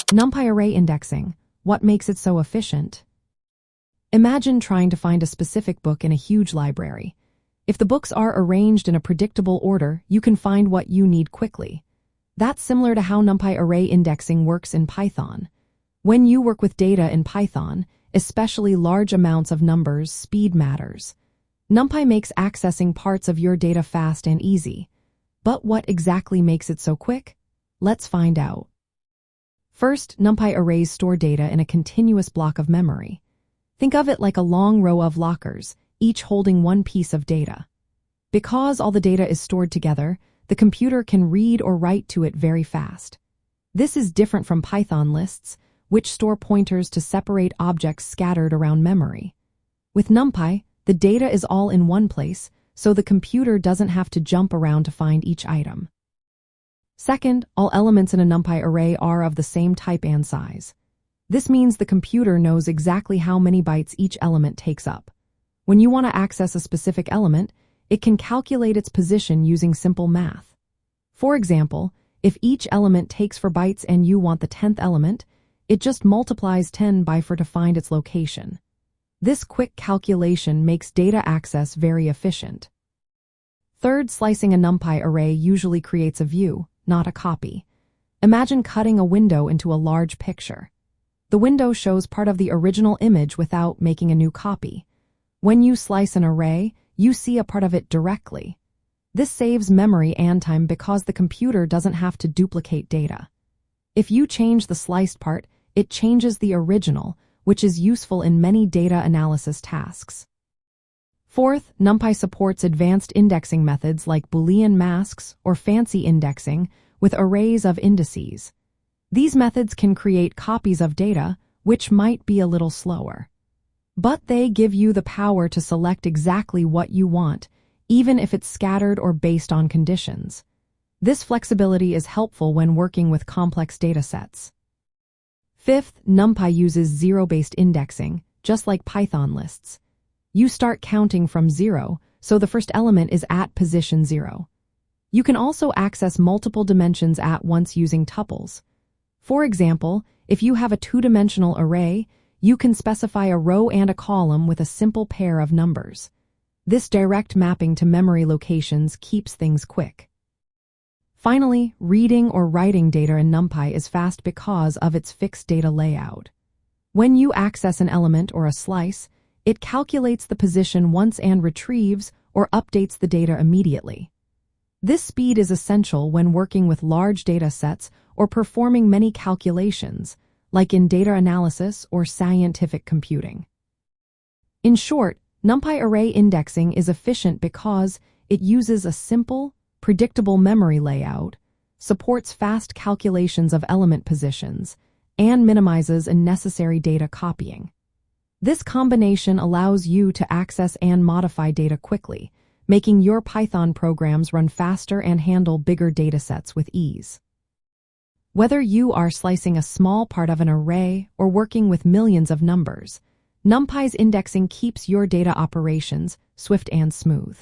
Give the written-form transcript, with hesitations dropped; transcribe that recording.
NumPy array indexing. What makes it so efficient? Imagine trying to find a specific book in a huge library. If the books are arranged in a predictable order, you can find what you need quickly. That's similar to how NumPy array indexing works in Python. When you work with data in Python, especially large amounts of numbers, speed matters. NumPy makes accessing parts of your data fast and easy. But what exactly makes it so quick? Let's find out. First, NumPy arrays store data in a continuous block of memory. Think of it like a long row of lockers, each holding one piece of data. Because all the data is stored together, the computer can read or write to it very fast. This is different from Python lists, which store pointers to separate objects scattered around memory. With NumPy, the data is all in one place, so the computer doesn't have to jump around to find each item. Second, all elements in a NumPy array are of the same type and size. This means the computer knows exactly how many bytes each element takes up. When you want to access a specific element, it can calculate its position using simple math. For example, if each element takes 4 bytes and you want the 10th element, it just multiplies 10 by 4 to find its location. This quick calculation makes data access very efficient. Third, slicing a NumPy array usually creates a view, not a copy. Imagine cutting a window into a large picture. The window shows part of the original image without making a new copy. When you slice an array, you see a part of it directly. This saves memory and time because the computer doesn't have to duplicate data. If you change the sliced part, it changes the original, which is useful in many data analysis tasks. Fourth, NumPy supports advanced indexing methods like Boolean masks or fancy indexing with arrays of indices. These methods can create copies of data, which might be a little slower. But they give you the power to select exactly what you want, even if it's scattered or based on conditions. This flexibility is helpful when working with complex data sets. Fifth, NumPy uses zero-based indexing, just like Python lists. You start counting from 0, so the first element is at position 0. You can also access multiple dimensions at once using tuples. For example, if you have a 2-dimensional array, you can specify a row and a column with a simple pair of numbers. This direct mapping to memory locations keeps things quick. Finally, reading or writing data in NumPy is fast because of its fixed data layout. When you access an element or a slice, it calculates the position once and retrieves or updates the data immediately. This speed is essential when working with large data sets or performing many calculations, like in data analysis or scientific computing. In short, NumPy array indexing is efficient because it uses a simple, predictable memory layout, supports fast calculations of element positions, and minimizes unnecessary data copying. This combination allows you to access and modify data quickly, making your Python programs run faster and handle bigger datasets with ease. Whether you are slicing a small part of an array or working with millions of numbers, NumPy's indexing keeps your data operations swift and smooth.